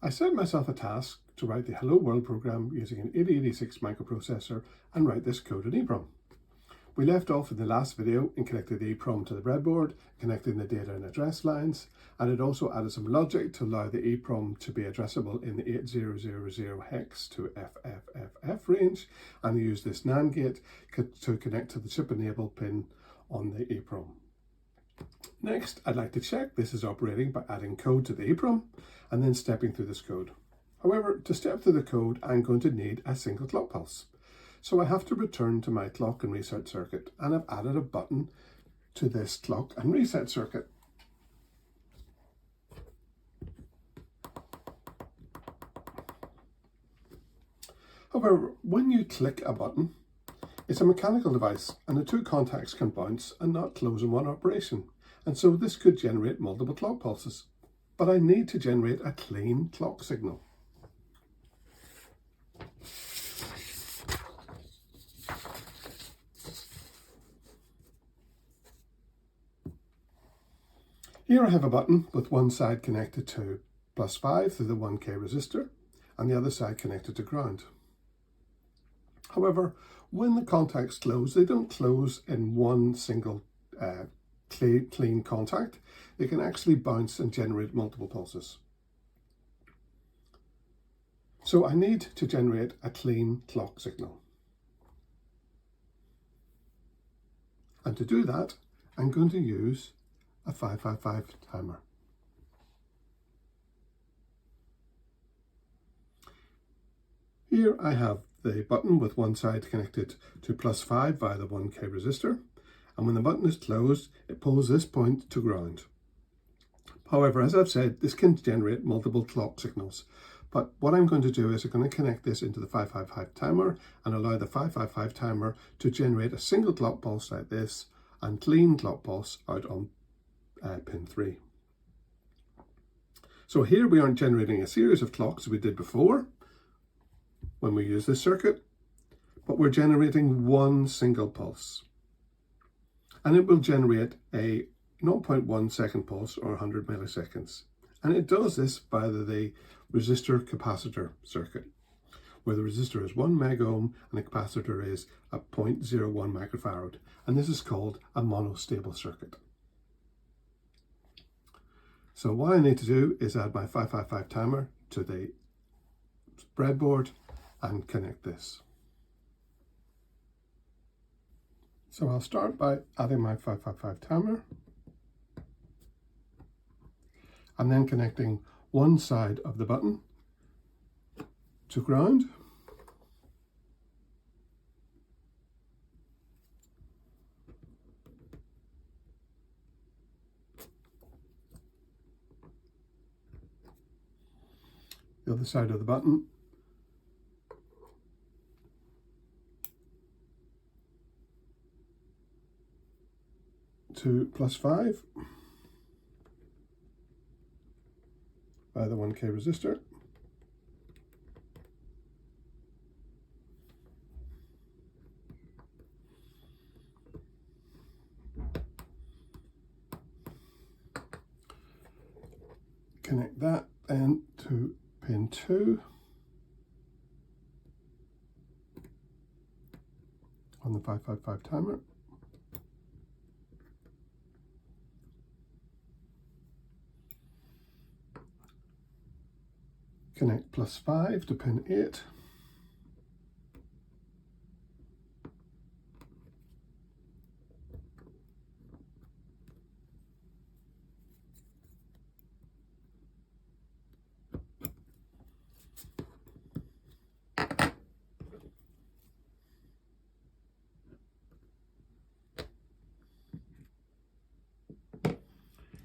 I set myself a task to write the Hello World program using an 8086 microprocessor and write this code in EPROM. We left off in the last video and connected the EPROM to the breadboard, connecting the data and address lines, and it also added some logic to allow the EPROM to be addressable in the 8000 hex to FFFF range, and use this NAND gate to connect to the chip enable pin on the EPROM. Next, I'd like to check this is operating by adding code to the EPROM and then stepping through this code. However, to step through the code, I'm going to need a single clock pulse. So I have to return to my clock and reset circuit, and I've added a button to this clock and reset circuit. However, when you click a button, it's a mechanical device and the two contacts can bounce and not close in one operation. And so this could generate multiple clock pulses. But I need to generate a clean clock signal. Here I have a button with one side connected to +5 through the 1K resistor and the other side connected to ground. However, when the contacts close, they don't close in one single clean contact. They can actually bounce and generate multiple pulses. So I need to generate a clean clock signal. And to do that, I'm going to use a 555 timer. Here I have the button with one side connected to +5 via the 1K resistor, and when the button is closed, it pulls this point to ground. However, as I've said, this can generate multiple clock signals, but what I'm going to do is I'm going to connect this into the 555 timer and allow the 555 timer to generate a single clock pulse like this and clean clock pulse out on pin 3. So here we aren't generating a series of clocks as we did before when we use this circuit, but we're generating one single pulse. And it will generate a 0.1 second pulse or 100 milliseconds. And it does this via the resistor capacitor circuit, where the resistor is 1 megohm and the capacitor is a 0.01 microfarad. And this is called a monostable circuit. So what I need to do is add my 555 timer to the breadboard and connect this. So I'll start by adding my 555 timer and then connecting one side of the button to ground. The other side of the button to +5 by the 1K resistor. Connect that then to pin 2 on the 555 timer. Connect +5 to pin 8.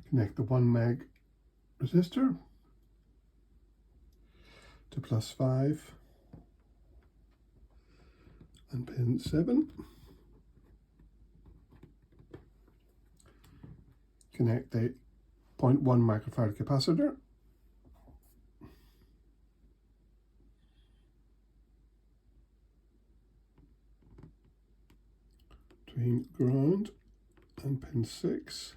Connect the 1 meg resistor to +5 and pin 7. Connect the 0.1 microfarad capacitor between ground and pin 6.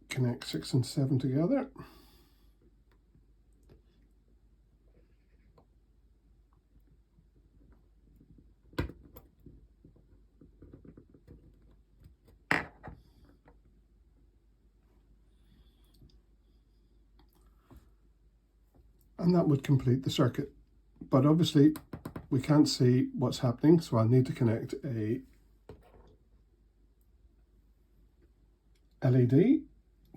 connect 6 and 7 together. And that would complete the circuit. But obviously we can't see what's happening, so I'll need to connect a LED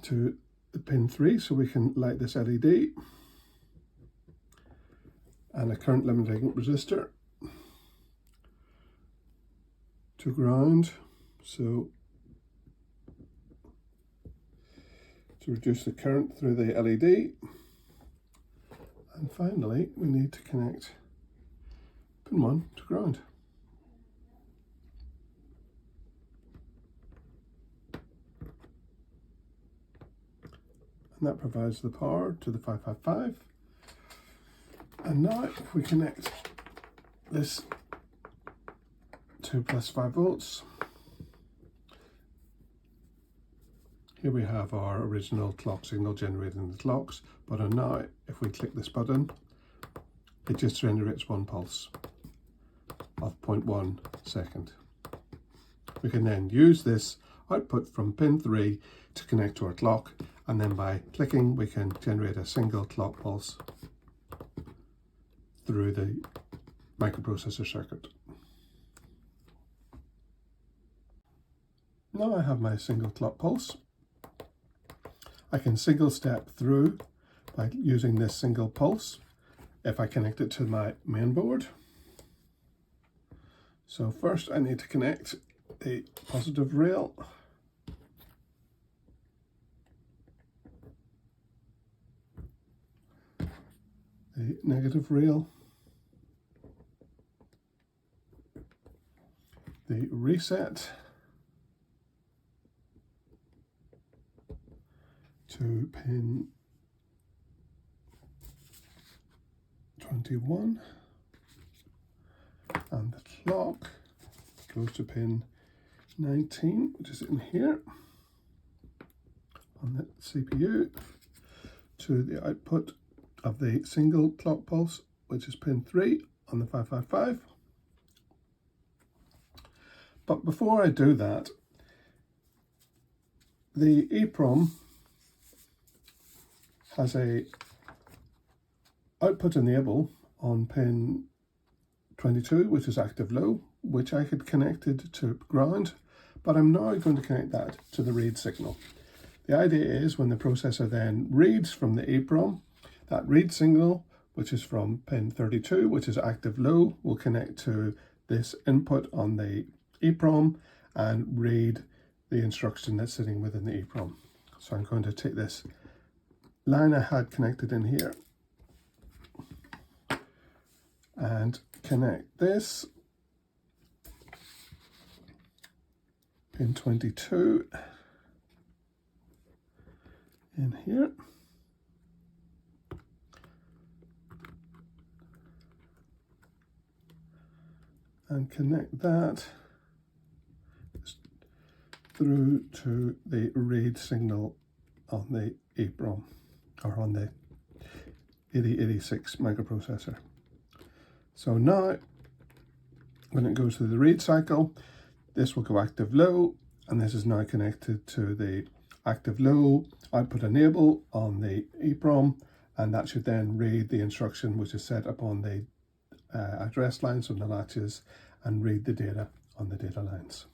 to the pin 3 so we can light this LED, and a current limiting resistor to ground, so to reduce the current through the LED. And finally we need to connect pin 1 to ground. And that provides the power to the 555. And now if we connect this to +5 volts, here we have our original clock signal generating the clocks, but now if we click this button, it just generates one pulse of 0.1 second. We can then use this output from pin 3 to connect to our clock, and then by clicking we can generate a single clock pulse through the microprocessor circuit. Now I have my single clock pulse. I can single step through by using this single pulse if I connect it to my main board. So first I need to connect the positive rail, the negative rail, the reset to pin 21, and the clock goes to pin 19, which is in here on the CPU, to the output of the single clock pulse, which is pin 3 on the 555. But before I do that, the EPROM has a output enable on pin 22, which is active low, which I had connected to ground, but I'm now going to connect that to the read signal. The idea is when the processor then reads from the EPROM, that read signal, which is from pin 32, which is active low, will connect to this input on the EPROM and read the instruction that's sitting within the EPROM. So I'm going to take this line I had connected in here and connect this pin 22 in here, and connect that through to the read signal on the EPROM, or on the 8086 microprocessor. So now when it goes through the read cycle, this will go active low, and this is now connected to the active low output enable on the EPROM, and that should then read the instruction which is set upon the address lines on the latches and read the data on the data lines.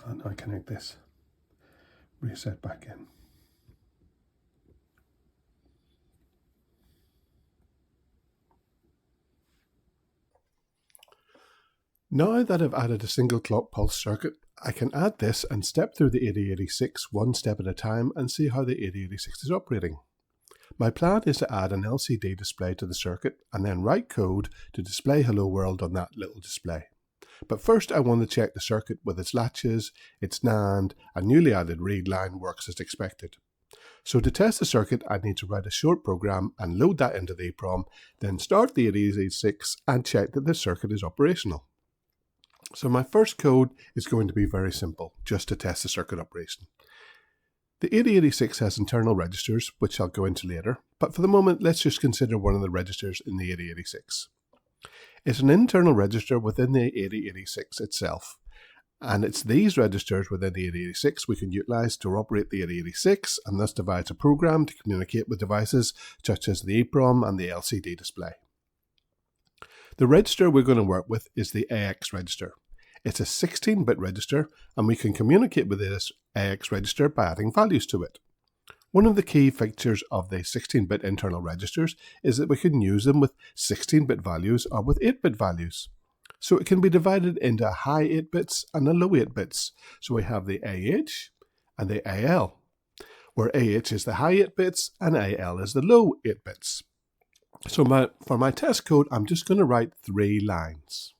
And I connect this reset back in. Now that I've added a single clock pulse circuit, I can add this and step through the 8086 one step at a time and see how the 8086 is operating. My plan is to add an LCD display to the circuit and then write code to display Hello World on that little display. But first I want to check the circuit with its latches, its NAND, and newly added read line works as expected. So to test the circuit, I need to write a short program and load that into the EPROM, then start the 8086 and check that the circuit is operational. So my first code is going to be very simple, just to test the circuit operation. The 8086 has internal registers, which I'll go into later, but for the moment let's just consider one of the registers in the 8086. It's an internal register within the 8086 itself, and it's these registers within the 8086 we can utilize to operate the 8086 and thus devise a program to communicate with devices such as the EPROM and the LCD display. The register we're going to work with is the AX register. It's a 16-bit register, and we can communicate with this AX register by adding values to it. One of the key features of the 16-bit internal registers is that we can use them with 16-bit values or with 8-bit values. So it can be divided into a high 8 bits and a low 8 bits. So we have the AH and the AL, where AH is the high 8 bits and AL is the low 8 bits. So for my test code, I'm just going to write 3 lines.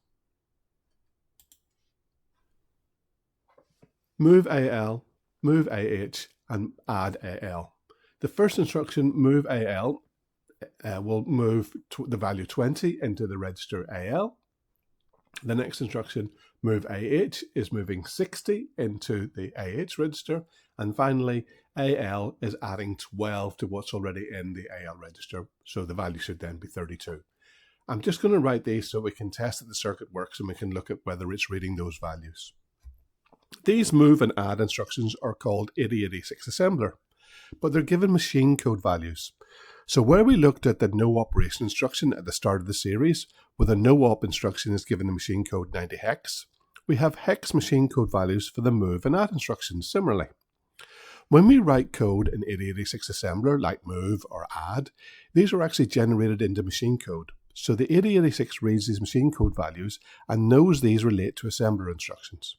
Move AL, move AH, and add AL. The first instruction, move AL, will move the value 20 into the register AL. The next instruction, move AH, is moving 60 into the AH register. And finally, AL is adding 12 to what's already in the AL register. So the value should then be 32. I'm just going to write these so we can test that the circuit works and we can look at whether it's reading those values. These move and add instructions are called 8086 assembler, but they're given machine code values. So where we looked at the no operation instruction at the start of the series, where the no op instruction is given the machine code 90 hex, we have hex machine code values for the move and add instructions similarly. When we write code in 8086 assembler like move or add, these are actually generated into machine code. So the 8086 reads these machine code values and knows these relate to assembler instructions.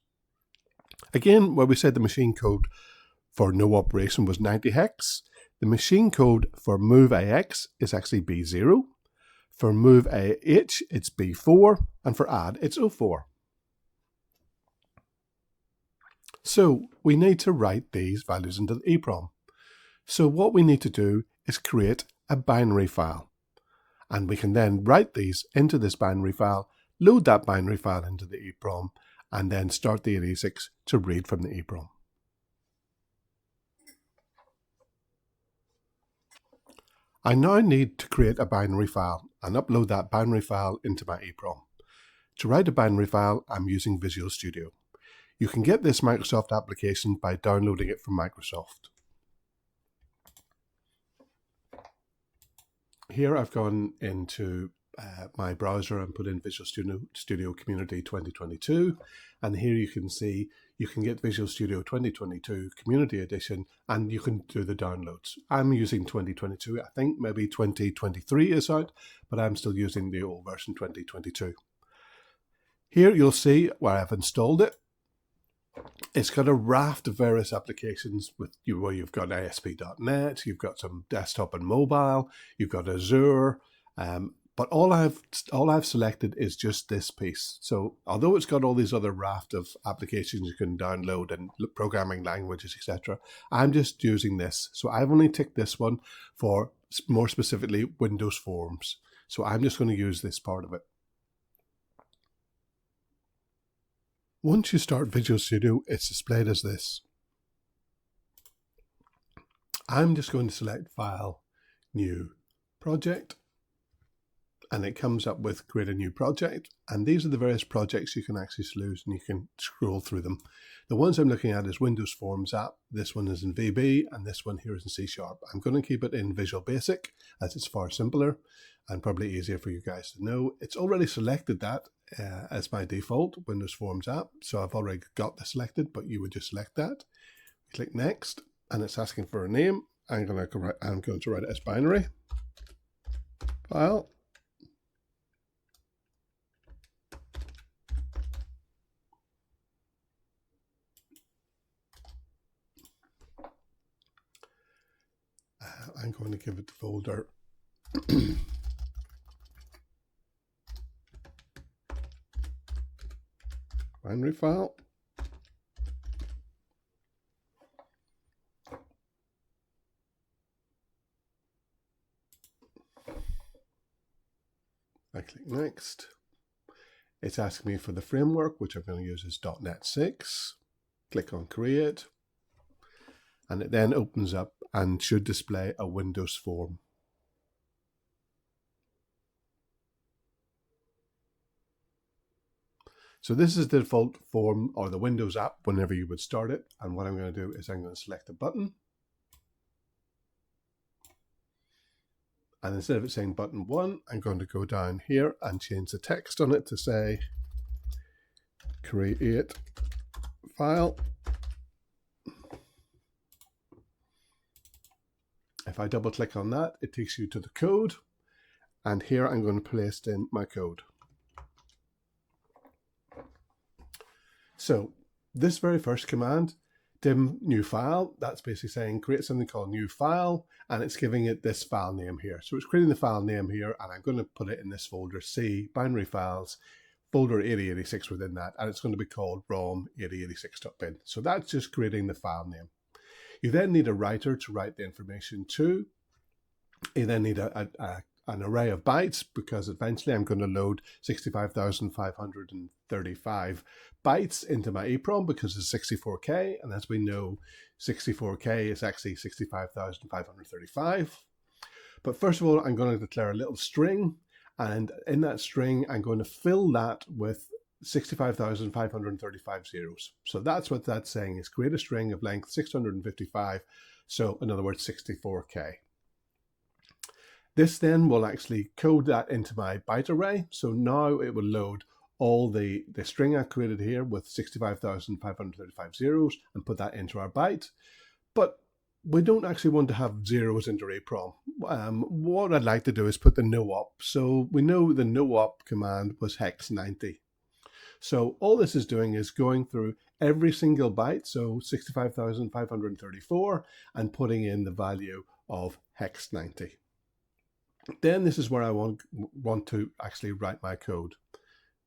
Again, where we said the machine code for no operation was 90 hex, the machine code for move AX is actually B0. For move AH, it's B4, and for add, it's 04. So we need to write these values into the EPROM. So what we need to do is create a binary file. And we can then write these into this binary file, load that binary file into the EPROM, and then start the 8086 to read from the EPROM. I now need to create a binary file and upload that binary file into my EPROM. To write a binary file, I'm using Visual Studio. You can get this Microsoft application by downloading it from Microsoft. Here I've gone into my browser and put in Visual Studio Community 2022, and here you can see you can get Visual Studio 2022 Community Edition and you can do the downloads. I'm using 2022, I think maybe 2023 is out, but I'm still using the old version 2022. Here you'll see where I've installed it. It's got a raft of various applications with where you've got ASP.NET, you've got some desktop and mobile, you've got Azure, but all I've selected is just this piece. So although it's got all these other raft of applications you can download and programming languages, etc., I'm just using this. So I've only ticked this one for more specifically Windows Forms. So I'm just going to use this part of it. Once you start Visual Studio, it's displayed as this. I'm just going to select File, New, Project, and it comes up with Create a New Project. And these are the various projects you can actually choose and you can scroll through them. The ones I'm looking at is Windows Forms app. This one is in VB and this one here is in C#. I'm going to keep it in Visual Basic as it's far simpler and probably easier for you guys to know. It's already selected that as my default Windows Forms app. So I've already got this selected, but you would just select that. Click Next and it's asking for a name. I'm going to write it as binary file. I'm going to give it the folder binary file. I click Next. It's asking me for the framework, which I'm going to use as .NET 6. Click on Create. and it then opens up and should display a Windows form. So this is the default form or the Windows app whenever you would start it. And what I'm going to do is I'm going to select a button. And instead of it saying button 1, I'm going to go down here and change the text on it to say create file. If I double click on that, it takes you to the code. And here I'm going to paste in my code. So this very first command, dim new file, that's basically saying create something called new file, and it's giving it this file name here. So it's creating the file name here, and I'm going to put it in this folder C, binary files, folder 8086 within that, and it's going to be called ROM 8086.bin. So that's just creating the file name. You then need a writer to write the information to. You then need an array of bytes, because eventually I'm going to load 65,535 bytes into my EPROM because it's 64K, and as we know, 64K is actually 65,535. But first of all, I'm going to declare a little string, and in that string, I'm going to fill that with 65,535 zeros. So that's what that's saying, is create a string of length 655. So in other words, 64K. This then will actually code that into my byte array. So now it will load all the string I created here with 65,535 zeros and put that into our byte. But we don't actually want to have zeros into EPROM. What I'd like to do is put the no-op. So we know the no-op command was hex 90. So all this is doing is going through every single byte, so 65,534, and putting in the value of hex 90. Then this is where I want to actually write my code.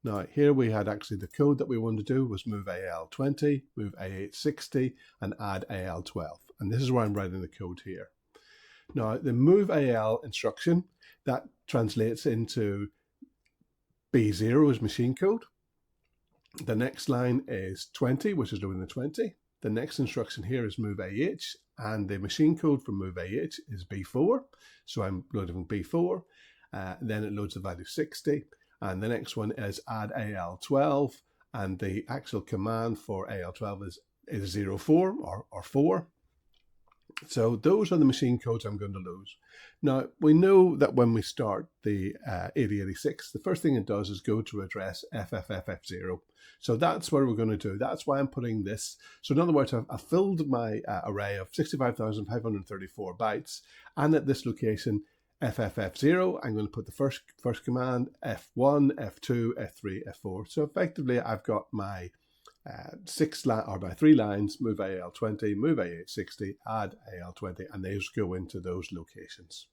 Now here we had actually the code that we wanted to do was move AL20, move A860, and add AL12. And this is where I'm writing the code here. Now the move AL instruction, that translates into B0 is machine code. The next line is 20, which is loading the 20. The next instruction here is move AH, and the machine code for move AH is B4. So I'm loading B4. Then it loads the value 60. And the next one is add AL12. And the actual command for AL12 is 04 or 4. So those are the machine codes I'm going to lose. Now, we know that when we start the 8086, the first thing it does is go to address FFFF0. So that's what we're going to do. That's why I'm putting this. So in other words, I've filled my array of 65,534 bytes. And at this location, FFF0, I'm going to put the first command, F1, F2, F3, F4. So effectively, I've got my 3 lines, move AL20, move A860, add AL20, and those go into those locations.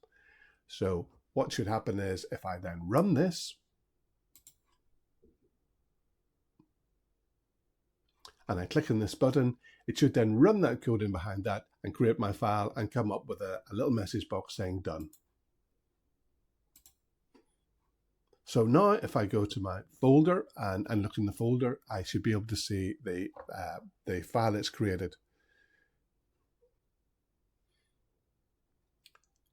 So what should happen is if I then run this, and I click on this button, it should then run that code in behind that and create my file and come up with a little message box saying done. So now if I go to my folder and look in the folder, I should be able to see the file it's created.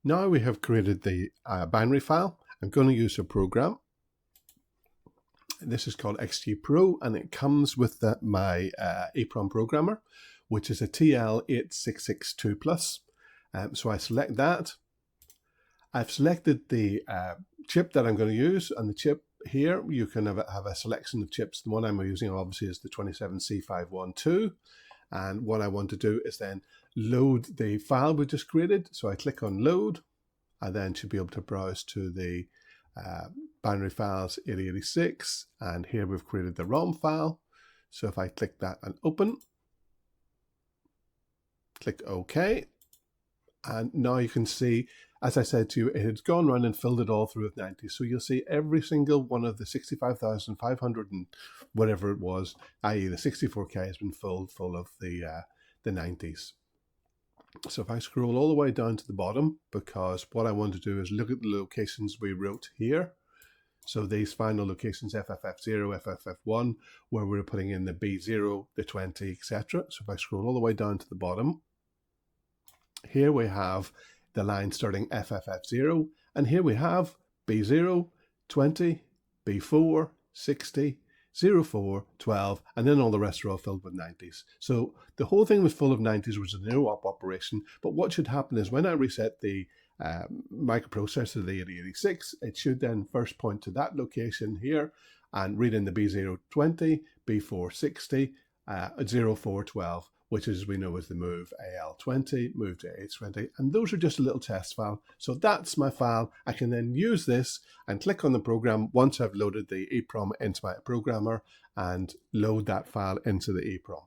Now we have created the binary file. I'm going to use a program. This is called XG Pro, and it comes with my EPROM programmer, which is a TL8662+. So I select that. I've selected the chip that I'm going to use, and the chip here, you can have a selection of chips. The one I'm using obviously is the 27C512, and what I want to do is then load the file we just created. So I click on load. I then should be able to browse to the binary files 8086, and here we've created the ROM file. So if I click that and open, click OK, and now you can see, as I said to you, it had gone around and filled it all through with 90. So you'll see every single one of the 65,500 and whatever it was, i.e. the 64K has been full of the 90s. So if I scroll all the way down to the bottom, because what I want to do is look at the locations we wrote here. So these final locations, FFF0, FFF1, where we're putting in the B0, the 20, etc. So if I scroll all the way down to the bottom, Here we have the line starting FFF0, and here we have B0, 20, B4, 60, 04, 12, and then all the rest are all filled with 90s. So the whole thing was full of 90s, which is a no-op operation. But what should happen is when I reset the microprocessor to the 8086, it should then first point to that location here and read in the B020, B460, 0412, which as we know is the move AL20, move to H20, and those are just a little test file. So that's my file. I can then use this and click on the program once I've loaded the EPROM into my programmer and load that file into the EPROM.